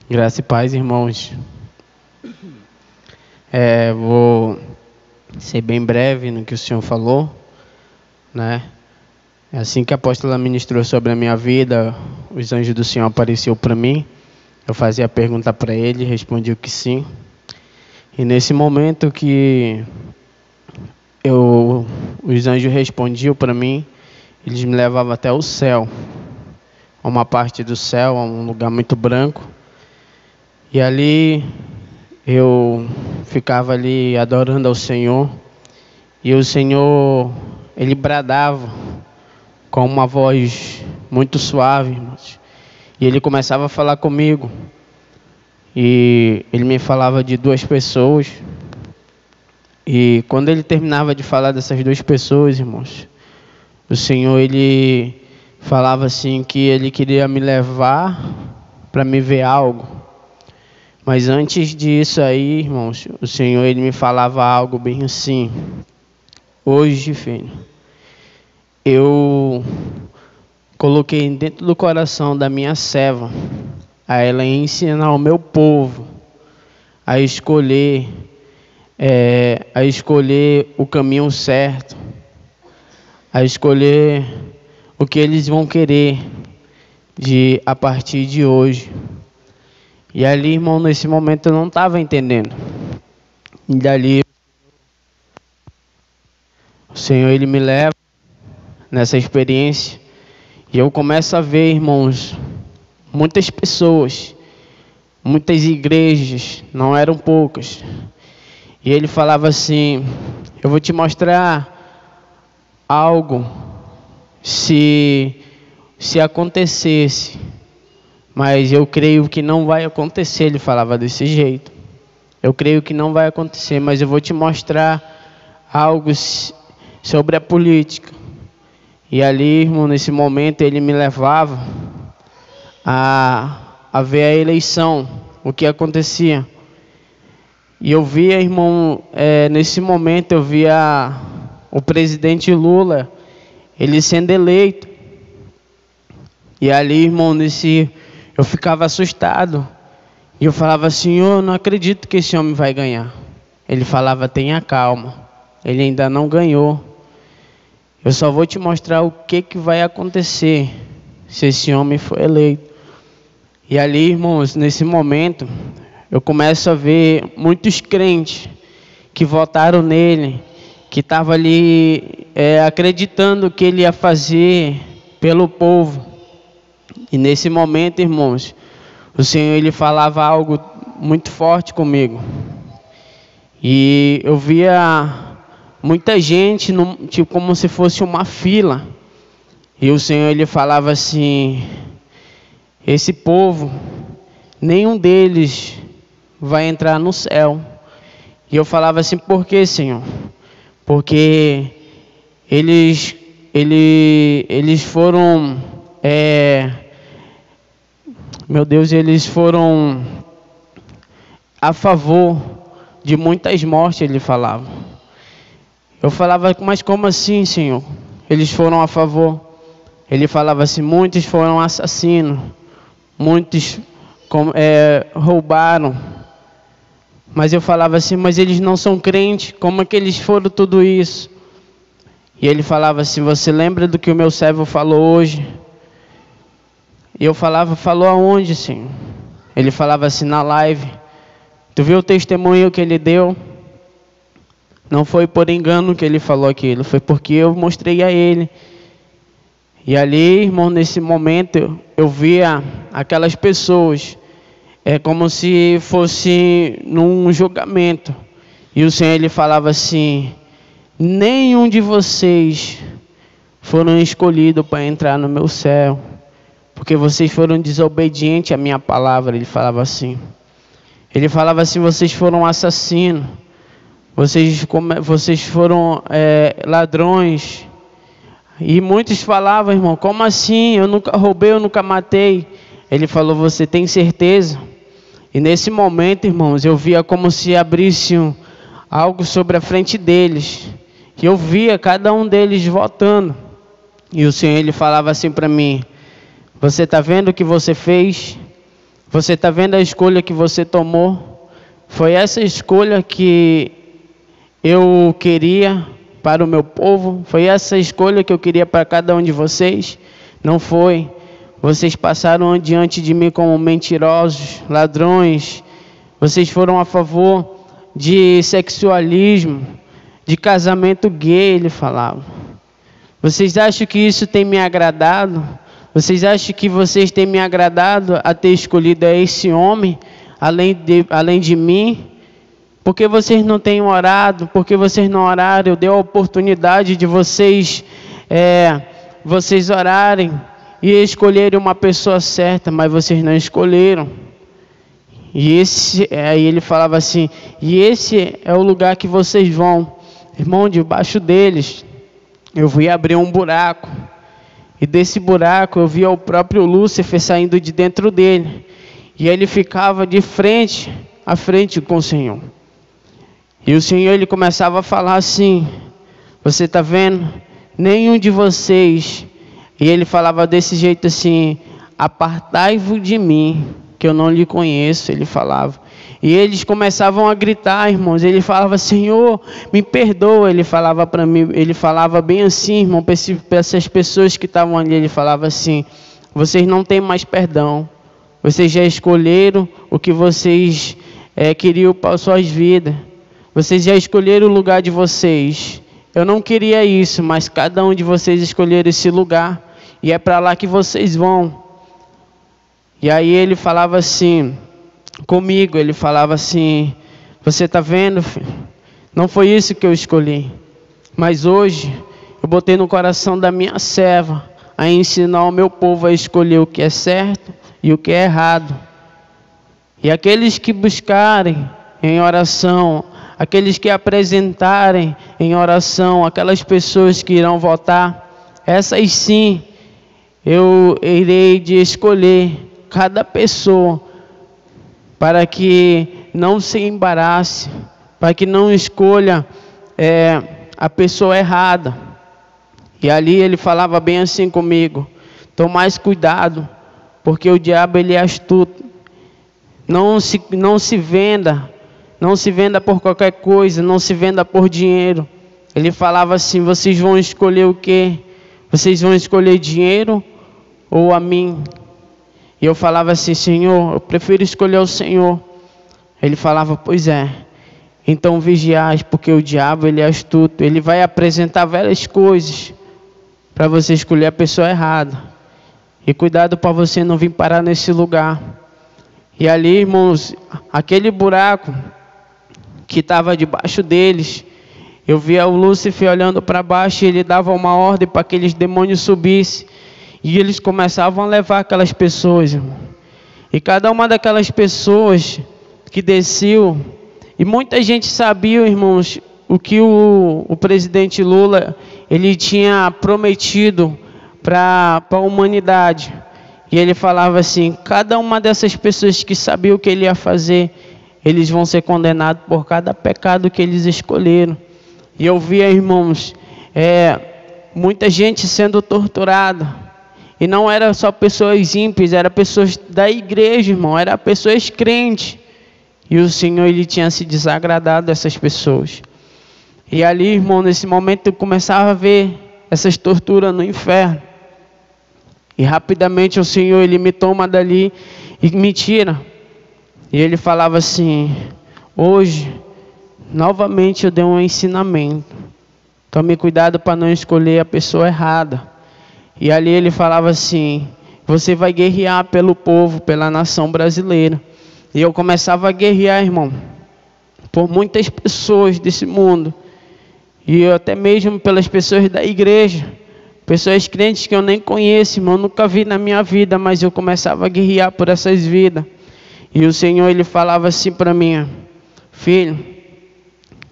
Graça e paz, irmãos. Vou ser bem breve no que o Senhor falou, né? Assim que a apóstola ministrou sobre a minha vida, os anjos do Senhor apareceram para mim. Eu fazia a pergunta para ele, respondi que sim. E nesse momento que os anjos respondiam para mim, eles me levavam até o céu, a uma parte do céu, a um lugar muito branco. E ali eu ficava ali adorando ao Senhor. E o Senhor, Ele bradava com uma voz muito suave, irmãos. E Ele começava a falar comigo. E Ele me falava de duas pessoas. E quando Ele terminava de falar dessas duas pessoas, irmãos, o Senhor, Ele falava assim que Ele queria me levar para me ver algo. Mas antes disso aí, irmãos, o Senhor, Ele me falava algo bem assim: hoje, filho, eu coloquei dentro do coração da minha serva a ela ensinar o meu povo a escolher o caminho certo, a escolher o que eles vão querer a partir de hoje. E ali, irmão, nesse momento eu não estava entendendo. E dali, o Senhor, Ele me leva nessa experiência. E eu começo a ver, irmãos, muitas pessoas, muitas igrejas, não eram poucas. E Ele falava assim: eu vou te mostrar algo, se acontecesse. Mas eu creio que não vai acontecer, ele falava desse jeito. Eu creio que não vai acontecer, mas eu vou te mostrar algo sobre a política. E ali, irmão, nesse momento, ele me levava a ver a eleição, o que acontecia. E eu via, irmão, nesse momento eu via o presidente Lula, ele sendo eleito. E ali, irmão, eu ficava assustado. E eu falava: Senhor, não acredito que esse homem vai ganhar. Ele falava: tenha calma, ele ainda não ganhou. Eu só vou te mostrar o que vai acontecer se esse homem for eleito. E ali, irmãos, nesse momento, eu começo a ver muitos crentes que votaram nele, que estavam ali acreditando que ele ia fazer pelo povo. E nesse momento, irmãos, o Senhor, Ele falava algo muito forte comigo. E eu via muita gente, tipo, como se fosse uma fila. E o Senhor, Ele falava assim: esse povo, nenhum deles vai entrar no céu. E eu falava assim: por que, Senhor? Porque eles foram... meu Deus, eles foram a favor de muitas mortes, ele falava. Eu falava: mas como assim, Senhor? Eles foram a favor. Ele falava assim: muitos foram assassinos, muitos roubaram. Mas eu falava assim: mas eles não são crentes, como é que eles foram tudo isso? E ele falava assim: você lembra do que o meu servo falou hoje? E eu falava: falou aonde, Senhor? Ele falava assim: na live. Tu viu o testemunho que ele deu? Não foi por engano que ele falou aquilo, foi porque eu mostrei a ele. E ali, irmão, nesse momento, eu via aquelas pessoas, como se fosse num julgamento. E o Senhor, Ele falava assim: nenhum de vocês foram escolhidos para entrar no meu céu, porque vocês foram desobedientes à minha palavra. Ele falava assim. Ele falava assim: vocês foram assassinos, vocês foram ladrões. E muitos falavam, irmão, como assim? Eu nunca roubei, eu nunca matei. Ele falou, você tem certeza? E nesse momento, irmãos, eu via como se abrisse algo sobre a frente deles. E eu via cada um deles voltando. E o Senhor, Ele falava assim para mim, você está vendo o que você fez? Você está vendo a escolha que você tomou? Foi essa escolha que eu queria para o meu povo? Foi essa escolha que eu queria para cada um de vocês? Não foi. Vocês passaram diante de mim como mentirosos, ladrões. Vocês foram a favor de sexualismo, de casamento gay, ele falava. Vocês acham que isso tem me agradado? Vocês acham que vocês têm me agradado a ter escolhido esse homem, além de mim? Por que vocês não têm orado? Por que vocês não oraram? Eu dei a oportunidade de vocês orarem e escolherem uma pessoa certa, mas vocês não escolheram. E aí ele falava assim, e esse é o lugar que vocês vão. Irmão, debaixo deles, eu vi abrir um buraco. E desse buraco eu via o próprio Lúcifer saindo de dentro dele. E ele ficava de frente a frente com o Senhor. E o Senhor, Ele começava a falar assim, você está vendo? Nenhum de vocês. E Ele falava desse jeito assim, apartai-vos de mim, que eu não lhe conheço, Ele falava. E eles começavam a gritar, irmãos. Ele falava, Senhor, me perdoa. Ele falava para mim, ele falava bem assim, irmão, para essas pessoas que estavam ali. Ele falava assim, vocês não têm mais perdão. Vocês já escolheram o que vocês queriam para suas vidas. Vocês já escolheram o lugar de vocês. Eu não queria isso, mas cada um de vocês escolheram esse lugar. E é para lá que vocês vão. E aí ele falava assim, comigo, ele falava assim, você está vendo, filho? Não foi isso que eu escolhi. Mas hoje, eu botei no coração da minha serva, a ensinar o meu povo a escolher o que é certo e o que é errado. E aqueles que buscarem em oração, aqueles que apresentarem em oração, aquelas pessoas que irão votar, essas sim, eu irei de escolher cada pessoa, para que não se embarace, para que não escolha a pessoa errada. E ali ele falava bem assim comigo, tomai cuidado, porque o diabo ele é astuto. Não se venda por qualquer coisa, não se venda por dinheiro. Ele falava assim, vocês vão escolher o quê? Vocês vão escolher dinheiro ou a mim? E eu falava assim, Senhor, eu prefiro escolher o Senhor. Ele falava, pois é, então vigiai, porque o diabo ele é astuto. Ele vai apresentar várias coisas para você escolher a pessoa errada. E cuidado para você não vir parar nesse lugar. E ali, irmãos, aquele buraco que estava debaixo deles, eu via o Lúcifer olhando para baixo e ele dava uma ordem para que aqueles demônios subissem. E eles começavam a levar aquelas pessoas, irmão. E cada uma daquelas pessoas que desceu, e muita gente sabia, irmãos, o que o presidente Lula ele tinha prometido para a humanidade. E ele falava assim, cada uma dessas pessoas que sabia o que ele ia fazer, eles vão ser condenados por cada pecado que eles escolheram. E eu via, irmãos, muita gente sendo torturada. E não era só pessoas ímpias, eram pessoas da igreja, irmão, eram pessoas crentes. E o Senhor, Ele tinha se desagradado dessas pessoas. E ali, irmão, nesse momento eu começava a ver essas torturas no inferno. E rapidamente o Senhor, Ele me toma dali e me tira. E Ele falava assim, hoje, novamente eu dei um ensinamento. Tome cuidado para não escolher a pessoa errada. E ali ele falava assim, você vai guerrear pelo povo, pela nação brasileira. E eu começava a guerrear, irmão, por muitas pessoas desse mundo. E até mesmo pelas pessoas da igreja. Pessoas crentes que eu nem conheço, irmão, nunca vi na minha vida, mas eu começava a guerrear por essas vidas. E o Senhor, Ele falava assim para mim, filho,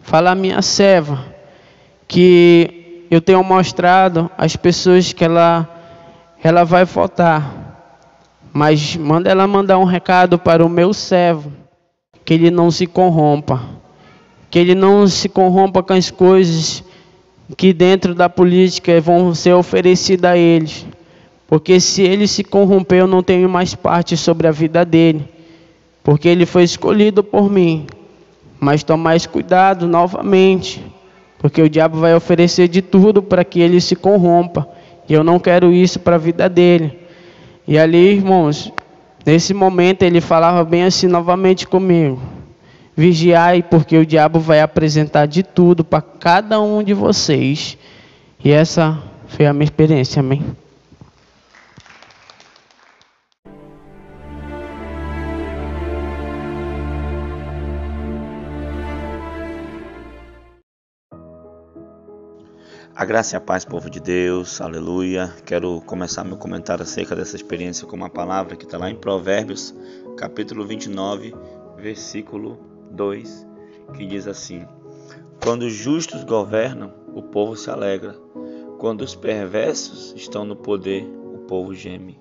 fala a minha serva que eu tenho mostrado às pessoas que ela vai votar, mas manda ela mandar um recado para o meu servo, que ele não se corrompa, com as coisas que dentro da política vão ser oferecidas a eles, porque se ele se corromper, eu não tenho mais parte sobre a vida dele, porque ele foi escolhido por mim. Mas tomai cuidado novamente, porque o diabo vai oferecer de tudo para que ele se corrompa, e eu não quero isso para a vida dele. E ali, irmãos, nesse momento ele falava bem assim novamente comigo: vigiai, porque o diabo vai apresentar de tudo para cada um de vocês. E essa foi a minha experiência, amém. A graça e a paz, povo de Deus, aleluia. Quero começar meu comentário acerca dessa experiência com uma palavra que está lá em Provérbios, capítulo 29, versículo 2, que diz assim: quando os justos governam, o povo se alegra. Quando os perversos estão no poder, o povo geme.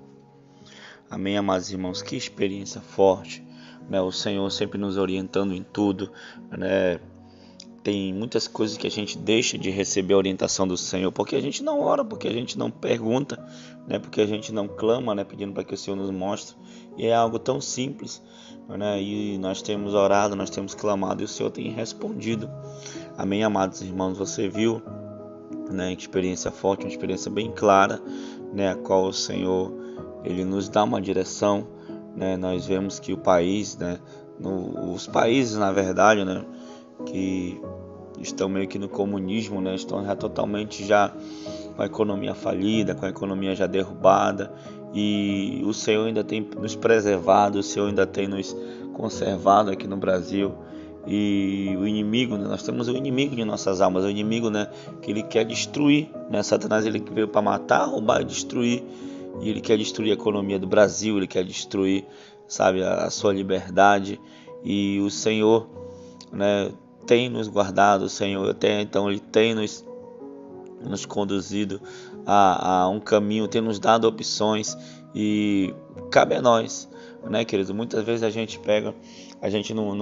Amém, amados irmãos, que experiência forte, né? O Senhor sempre nos orientando em tudo, né? Tem muitas coisas que a gente deixa de receber a orientação do Senhor, porque a gente não ora, porque a gente não pergunta, né? Porque a gente não clama, né? Pedindo para que o Senhor nos mostre. E é algo tão simples, né? E nós temos orado, nós temos clamado e o Senhor tem respondido. Amém, amados irmãos, você viu, né? Experiência forte, uma experiência bem clara, né? A qual o Senhor, Ele nos dá uma direção, né? Nós vemos que o país, né? Os países, na verdade, né? Que estão meio que no comunismo, né? Estão já totalmente já com a economia falida, com a economia já derrubada, e o Senhor ainda tem nos preservado, o Senhor ainda tem nos conservado aqui no Brasil. E o inimigo, né? Nós temos o inimigo de nossas almas, o inimigo, né? Que ele quer destruir, né? Satanás, ele veio para matar, roubar e destruir, e ele quer destruir a economia do Brasil, ele quer destruir, sabe, a sua liberdade. E o Senhor, né, tem nos guardado, o Senhor até então Ele tem nos conduzido a um caminho, tem nos dado opções, e cabe a nós, né, querido? Muitas vezes a gente pega, a gente não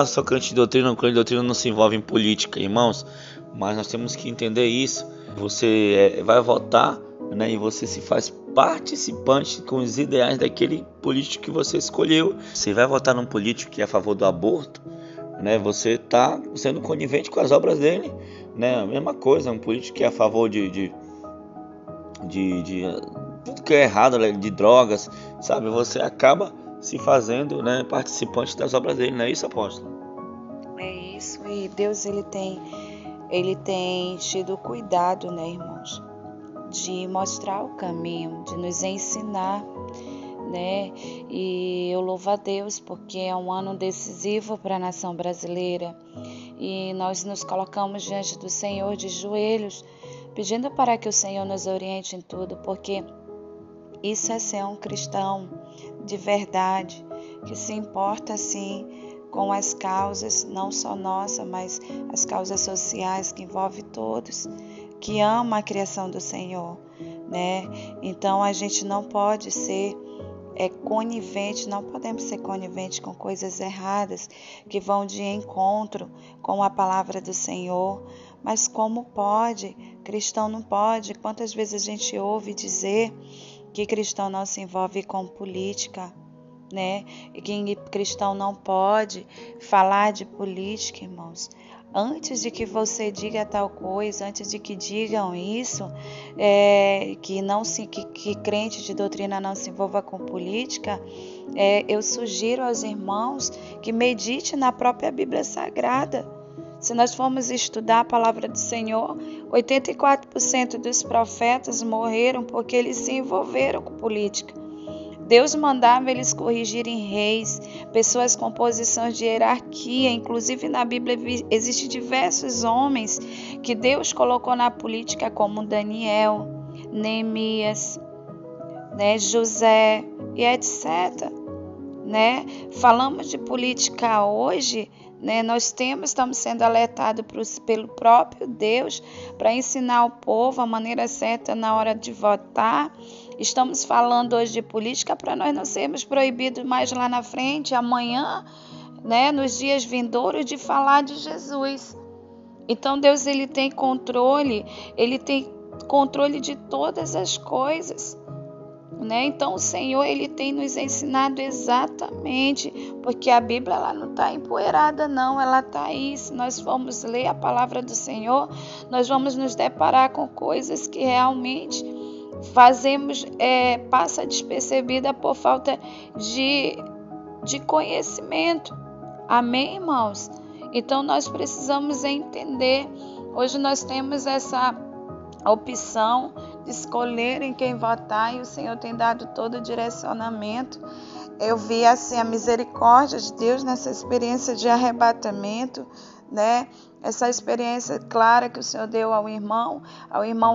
sou crente de doutrina, crente de doutrina não se envolve em política, irmãos, mas nós temos que entender isso. Você vai votar, né, e você se faz participante com os ideais daquele político que você escolheu. Você vai votar num político que é a favor do aborto, né? Você está sendo conivente com as obras dele, né? A mesma coisa, um político que é a favor de tudo que é errado, né? De drogas, sabe? Você acaba se fazendo, né, participante das obras dele, não é isso, apóstolo? É isso, e Deus ele tem tido cuidado, né, irmãos, de mostrar o caminho, de nos ensinar, né? E eu louvo a Deus porque é um ano decisivo para a nação brasileira, e nós nos colocamos diante do Senhor de joelhos, pedindo para que o Senhor nos oriente em tudo, porque isso é ser um cristão de verdade, que se importa sim com as causas, não só nossa, mas as causas sociais que envolvem todos, que ama a criação do Senhor, né? Então a gente não pode ser conivente, não podemos ser coniventes com coisas erradas que vão de encontro com a palavra do Senhor. Mas como pode? Cristão não pode. Quantas vezes a gente ouve dizer que cristão não se envolve com política, né? E que cristão não pode falar de política, irmãos. Antes de que você diga tal coisa, antes de que digam isso, que crente de doutrina não se envolva com política, eu sugiro aos irmãos que medite na própria Bíblia Sagrada. Se nós formos estudar a palavra do Senhor, 84% dos profetas morreram porque eles se envolveram com política. Deus mandava eles corrigirem reis, pessoas com posições de hierarquia. Inclusive na Bíblia existem diversos homens que Deus colocou na política, como Daniel, Neemias, né, José e etc. Né? Falamos de política hoje, né? Nós estamos sendo alertados pelo próprio Deus para ensinar o povo a maneira certa na hora de votar. Estamos falando hoje de política para nós não sermos proibidos mais lá na frente, amanhã, né, nos dias vindouros, de falar de Jesus. Então Deus, ele tem controle de todas as coisas, né? Então o Senhor, ele tem nos ensinado exatamente, porque a Bíblia, ela não está empoeirada não, ela está aí. Se nós formos ler a palavra do Senhor, nós vamos nos deparar com coisas que realmente passa despercebida por falta de conhecimento. Amém, irmãos? Então nós precisamos entender. Hoje nós temos essa opção de escolher em quem votar, e o Senhor tem dado todo o direcionamento. Eu vi assim a misericórdia de Deus nessa experiência de arrebatamento, né? Essa experiência clara que o Senhor deu ao irmão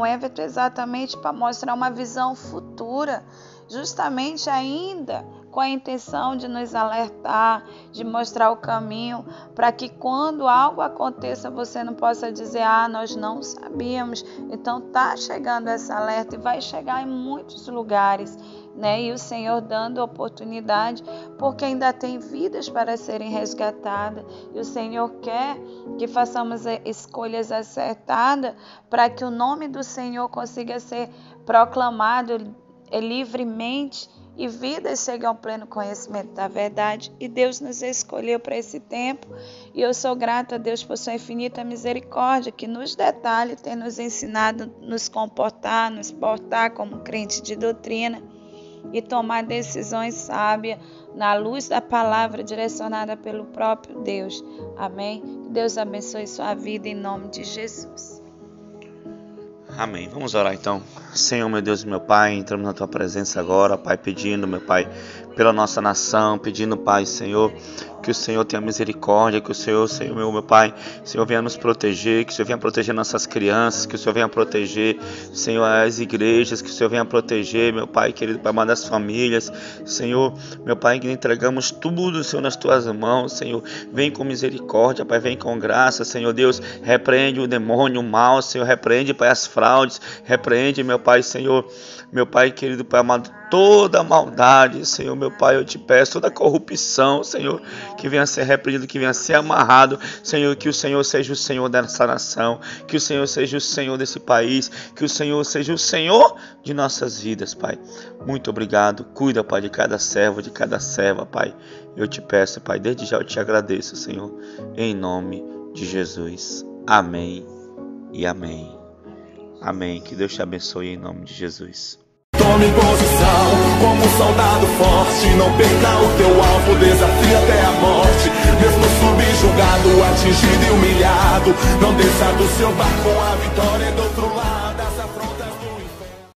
Everton, exatamente para mostrar uma visão futura, justamente ainda com a intenção de nos alertar, de mostrar o caminho, para que quando algo aconteça, você não possa dizer, nós não sabíamos. Então está chegando essa alerta e vai chegar em muitos lugares, né? E o Senhor dando oportunidade, porque ainda tem vidas para serem resgatadas, e o Senhor quer que façamos escolhas acertadas para que o nome do Senhor consiga ser proclamado livremente e vidas chegam ao pleno conhecimento da verdade. E Deus nos escolheu para esse tempo, e eu sou grata a Deus por sua infinita misericórdia, que nos detalhes tem nos ensinado a nos comportar, nos portar como crente de doutrina e tomar decisões sábias na luz da palavra direcionada pelo próprio Deus. Amém? Que Deus abençoe sua vida em nome de Jesus. Amém. Vamos orar então. Senhor, meu Deus e meu Pai, entramos na Tua presença agora, Pai, pedindo, meu Pai, pela nossa nação, pedindo, Pai, Senhor, que o Senhor tenha misericórdia, que o Senhor, meu Pai, Senhor, venha nos proteger, que o Senhor venha proteger nossas crianças, que o Senhor venha proteger, Senhor, as igrejas, que o Senhor venha proteger, meu Pai, querido Pai, das famílias, Senhor, meu Pai, que entregamos tudo, Senhor, nas Tuas mãos, Senhor, vem com misericórdia, Pai, vem com graça, Senhor Deus, repreende o demônio, o mal, Senhor, repreende, Pai, as fraudes, repreende, meu Pai, Senhor, meu Pai, querido Pai amado, toda maldade, Senhor, meu Pai, eu te peço, toda corrupção, Senhor, que venha a ser repreendido, que venha a ser amarrado, Senhor, que o Senhor seja o Senhor dessa nação, que o Senhor seja o Senhor desse país, que o Senhor seja o Senhor de nossas vidas, Pai. Muito obrigado, cuida, Pai, de cada servo, de cada serva, Pai. Eu te peço, Pai, desde já eu te agradeço, Senhor, em nome de Jesus. Amém e amém. Amém. Que Deus te abençoe em nome de Jesus. Tome posição como um soldado forte. Não perca o teu alvo, desafie até a morte. Mesmo subjugado, atingido e humilhado, não desça do seu barco, a vitória é do